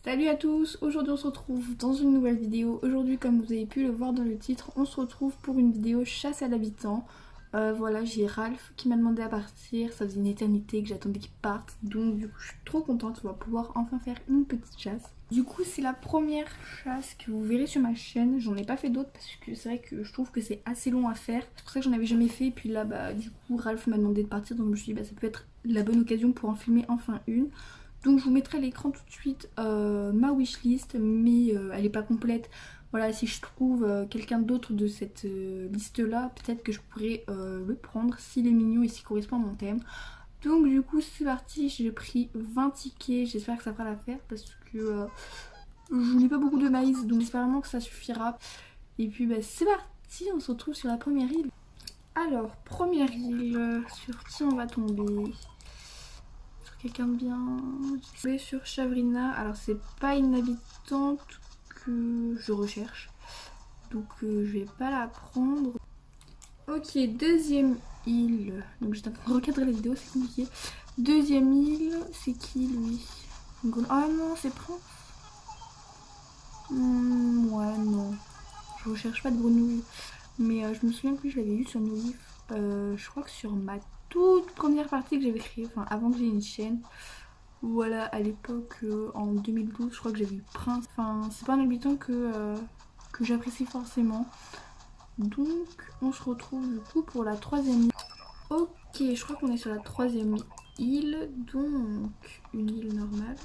Salut à tous, aujourd'hui on se retrouve dans une nouvelle vidéo. Aujourd'hui, comme vous avez pu le voir dans le titre, on se retrouve pour une vidéo chasse à l'habitant. Voilà, j'ai Ralph qui m'a demandé à partir, ça faisait une éternité que j'attendais qu'il parte, donc du coup je suis trop contente, on va pouvoir enfin faire une petite chasse. Du coup c'est la première chasse que vous verrez sur ma chaîne, j'en ai pas fait d'autres parce que c'est vrai que je trouve que c'est assez long à faire. C'est pour ça que j'en avais jamais fait, et puis là du coup Ralph m'a demandé de partir, donc je me suis dit ça peut être la bonne occasion pour en filmer enfin une. Donc je vous mettrai à l'écran tout de suite ma wishlist, mais elle n'est pas complète. Voilà, si je trouve quelqu'un d'autre de cette liste là, peut-être que je pourrais le prendre s'il est mignon et s'il correspond à mon thème. Donc du coup c'est parti, j'ai pris 20 tickets, j'espère que ça fera l'affaire parce que je n'ai pas beaucoup de maïs, donc j'espère vraiment que ça suffira. Et puis c'est parti, on se retrouve sur la première île. Alors, première île, sur qui on va tomber? Quelqu'un de bien. Je vais sur Chavrina. Alors c'est pas une habitante que je recherche, donc je vais pas la prendre. Ok, deuxième île. Donc j'étais en train de recadrer la vidéo, c'est compliqué. Deuxième île, c'est qui lui? Oh non, c'est Prince. Ouais, non. Je recherche pas de grenouille. Mais je me souviens que je l'avais eu sur Nourrif. Je crois que sur ma toute première partie que j'avais créée, enfin avant que j'ai une chaîne. Voilà, à l'époque, en 2012, je crois que j'avais eu Prince. Enfin, c'est pas un habitant que j'apprécie forcément. Donc, on se retrouve du coup pour la troisième île. Ok, je crois qu'on est sur la troisième île. Donc, une île normale.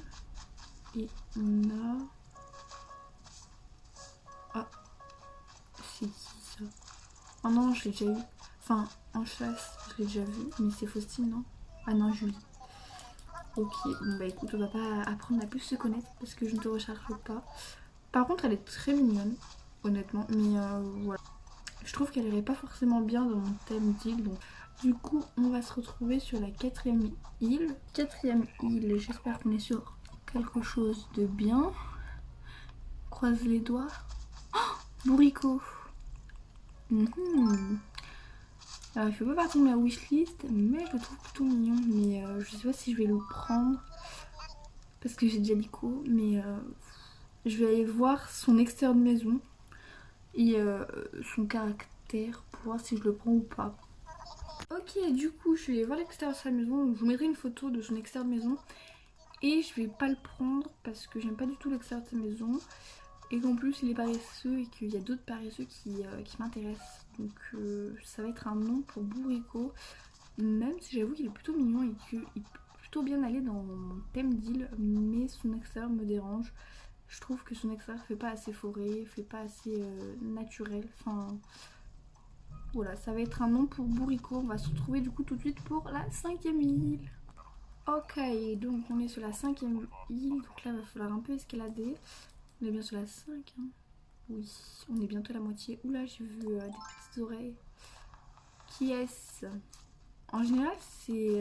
Et on a... Ah, c'est qui ça? Oh non, je l'ai déjà eu. Enfin, en chasse, je l'ai déjà vu. Mais c'est Faustine, non? Ah non, Julie. Ok, bon bah écoute, on va pas apprendre à plus se connaître parce que je ne te recherche pas. Par contre, elle est très mignonne, honnêtement, mais voilà. Je trouve qu'elle irait pas forcément bien dans mon thème d'île, donc du coup, on va se retrouver sur la quatrième île. Quatrième île, j'espère qu'on est sur quelque chose de bien. Croise les doigts. Bourricot. Alors, il fait pas partie de ma wishlist, mais je le trouve plutôt mignon. Mais je sais pas si je vais le prendre parce que j'ai déjà l'ICO, mais je vais aller voir son extérieur de maison et son caractère pour voir si je le prends ou pas. Ok, du coup je vais voir l'extérieur de sa maison, donc je vous mettrai une photo de son extérieur de maison et je vais pas le prendre parce que j'aime pas du tout l'extérieur de sa maison et qu'en plus il est paresseux et qu'il y a d'autres paresseux qui m'intéressent, donc ça va être un non pour Bourricot, même si j'avoue qu'il est plutôt mignon et qu'il peut plutôt bien aller dans mon thème d'île, mais son extérieur me dérange. Je trouve que son extérieur fait pas assez forêt, fait pas assez naturel, enfin voilà, ça va être un nom pour Bourricot. On va se retrouver du coup tout de suite pour la cinquième île. Ok, donc on est sur la cinquième île, donc là il va falloir un peu escalader. On est bien sur la 5, hein. Oui, on est bientôt à la moitié. Oula, j'ai vu des petites oreilles. Qui est-ce? En général, ces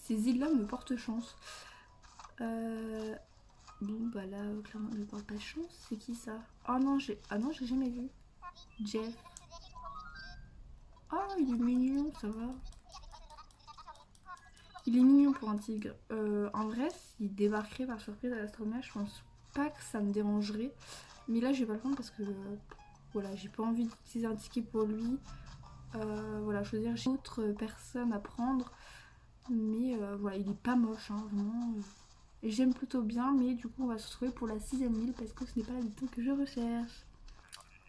îles-là me portent chance. Bon, bah là, clairement, elle me porte pas chance. C'est qui ça? Oh non, j'ai jamais vu. Jeff. Oh, il est mignon, ça va. Il est mignon pour un tigre. En vrai, s'il débarquerait par surprise à l'Astronomia, je pense pas que ça me dérangerait. Mais là, je vais pas le prendre parce que voilà, j'ai pas envie d'utiliser un ticket pour lui. Voilà, je veux dire, j'ai d'autres personnes à prendre. Mais voilà, il est pas moche, hein, vraiment. J'aime plutôt bien, mais du coup, on va se retrouver pour la sixième île parce que ce n'est pas l'habitant que je recherche.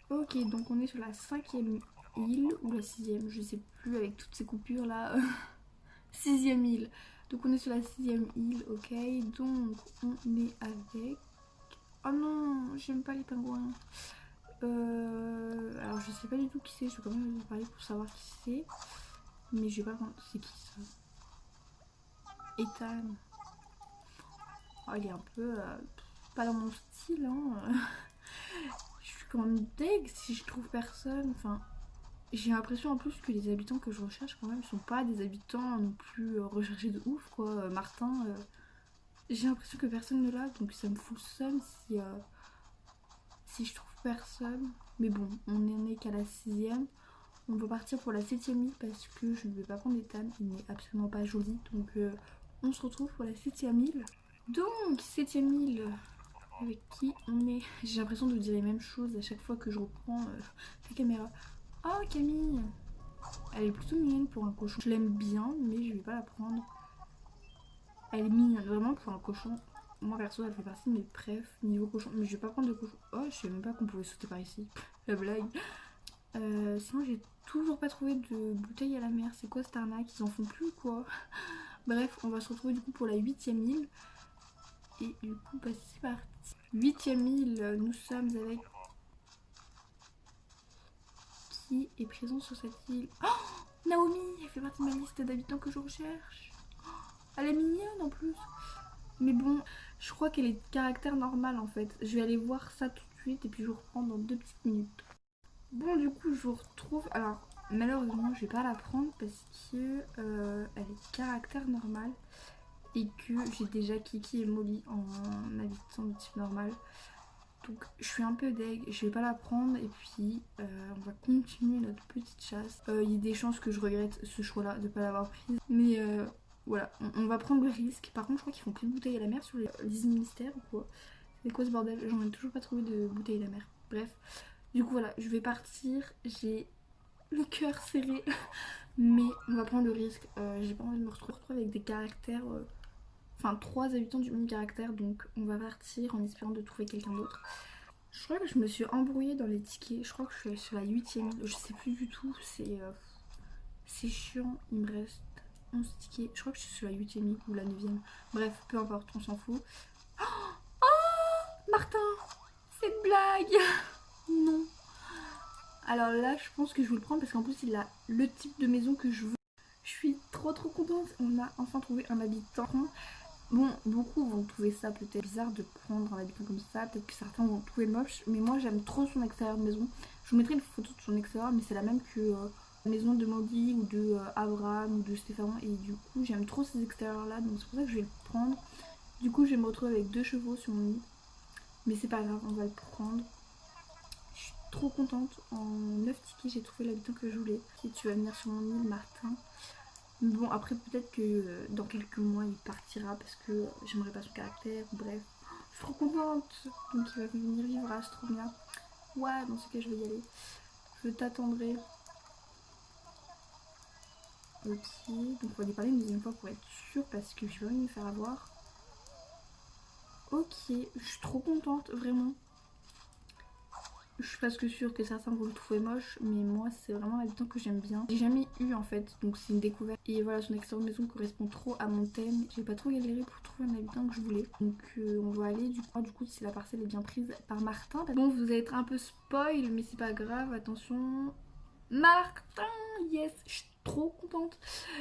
Ok, donc on est sur la cinquième île ou la sixième, je sais plus avec toutes ces coupures là. Sixième île. Donc on est sur la sixième île, ok. Donc on est avec... Oh non, j'aime pas les pingouins. Alors je sais pas du tout qui c'est, je vais quand même vous parler pour savoir qui c'est. Mais je vais pas... C'est qui ça? Ethan. Oh, il est un peu... pas dans mon style, hein. Je suis quand même deg si je trouve personne. Enfin, j'ai l'impression en plus que les habitants que je recherche quand même sont pas des habitants non plus recherchés de ouf, quoi. Martin... J'ai l'impression que personne ne l'a, donc ça me fout le seum si je trouve personne. Mais bon, on n'en est qu'à la sixième. On va partir pour la septième île parce que je ne vais pas prendre Ethan, il n'est absolument pas joli. Donc on se retrouve pour la septième île. Donc, 7ème île, avec qui on est? J'ai l'impression de dire les mêmes choses à chaque fois que je reprends la caméra. Oh, Camille! Elle est plutôt mignonne pour un cochon. Je l'aime bien, mais je vais pas la prendre. Elle est mignonne, vraiment pour un cochon. Moi perso, elle fait partie de mes préfs niveau cochon. Mais je vais pas prendre de cochon. Oh, je savais même pas qu'on pouvait sauter par ici. La blague. Sinon, j'ai toujours pas trouvé de bouteille à la mer. C'est quoi cette arnaque? Ils en font plus ou quoi? Bref, on va se retrouver du coup pour la 8ème île. Et du coup, bah, c'est parti. 8ème île, nous sommes avec... Qui est présent sur cette île? Oh, Naomi! Elle fait partie de ma liste d'habitants que je recherche. Elle est mignonne en plus. Mais bon, je crois qu'elle est de caractère normal en fait. Je vais aller voir ça tout de suite et puis je vous reprends dans 2 petites minutes. Bon, du coup, je vous retrouve. Alors, malheureusement, je vais pas la prendre parce que elle est de caractère normal et que j'ai déjà Kiki et Molly en habitant de type normal. Donc, je suis un peu deg. Je vais pas la prendre et puis on va continuer notre petite chasse. Il y a des chances que je regrette ce choix-là de pas l'avoir prise, mais voilà, on va prendre le risque. Par contre, je crois qu'ils font plus de bouteilles à la mer sur les îles mystères ou quoi. C'est quoi ce bordel? J'en ai toujours pas trouvé de bouteilles à la mer. Bref, du coup, voilà, je vais partir. J'ai le cœur serré, mais on va prendre le risque. J'ai pas envie de me retrouver avec des caractères. Enfin, 3 habitants du même caractère, donc on va partir en espérant de trouver quelqu'un d'autre. Je crois que je me suis embrouillée dans les tickets. Je crois que je suis sur la 8ème île. Je sais plus du tout. C'est chiant. Il me reste 11 tickets. Je crois que je suis sur la 8ème île ou la 9ème. Bref, peu importe, on s'en fout. Oh, Martin, c'est une blague. Non. Alors là, je pense que je vais le prendre parce qu'en plus, il a le type de maison que je veux. Je suis trop contente. On a enfin trouvé un habitant. Bon, beaucoup vont trouver ça peut-être bizarre de prendre un habitant comme ça. Peut-être que certains vont trouver moche. Mais moi, j'aime trop son extérieur de maison. Je vous mettrai une photo de son extérieur, mais c'est la même que la maison de Molly ou de Abraham ou de Stéphane. Et du coup, j'aime trop ces extérieurs-là. Donc c'est pour ça que je vais le prendre. Du coup, je vais me retrouver avec 2 chevaux sur mon lit. Mais c'est pas grave, on va le prendre. Je suis trop contente. En 9 tickets, j'ai trouvé l'habitant que je voulais. Et tu vas venir sur mon île, Martin. Mais bon, après, peut-être que dans quelques mois, il partira parce que j'aimerais pas son caractère. Bref, je suis trop contente. Donc, il va venir vivre à, c'est trop bien. Ouais, dans ce cas, je vais y aller. Je t'attendrai. Ok, donc on va lui parler une deuxième fois pour être sûre parce que je vais pas me faire avoir. Ok, je suis trop contente, vraiment. Je suis presque sûre que certains vont le trouver moche, mais moi c'est vraiment l'habitant que j'aime bien. J'ai jamais eu en fait, donc c'est une découverte. Et voilà, son extérieur de maison correspond trop à mon thème. J'ai pas trop galéré pour trouver un habitant que je voulais. Donc on va aller du coup si la parcelle est bien prise par Martin. Bon, vous allez être un peu spoil, mais c'est pas grave, attention. Martin, yes, je suis trop contente.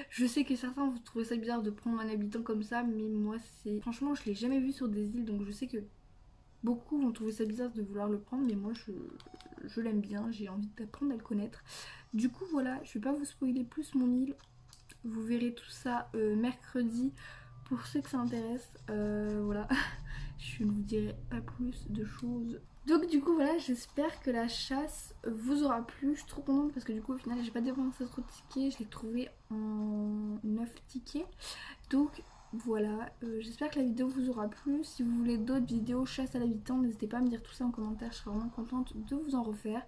Je sais que certains vont trouver ça bizarre de prendre un habitant comme ça, mais moi c'est... Franchement, je l'ai jamais vu sur des îles, donc je sais que beaucoup vont trouver ça bizarre de vouloir le prendre, mais moi je l'aime bien, j'ai envie d'apprendre à le connaître. Du coup voilà, je vais pas vous spoiler plus mon île. Vous verrez tout ça mercredi pour ceux que ça intéresse. Voilà, je ne vous dirai pas plus de choses. Donc du coup voilà, j'espère que la chasse vous aura plu. Je suis trop contente parce que du coup au final j'ai pas dépensé trop de tickets. Je l'ai trouvé en 9 tickets. Donc voilà, j'espère que la vidéo vous aura plu. Si vous voulez d'autres vidéos chasse à l'habitant, n'hésitez pas à me dire tout ça en commentaire. Je serai vraiment contente de vous en refaire.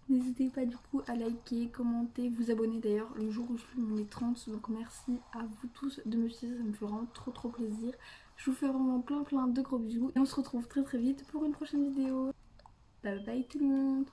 N'hésitez pas du coup à liker, commenter, vous abonner d'ailleurs le jour où je filme les 30. Donc merci à vous tous de me suivre, ça me fait vraiment trop plaisir. Je vous fais vraiment plein de gros bisous et on se retrouve très vite pour une prochaine vidéo. Bye bye tout le monde.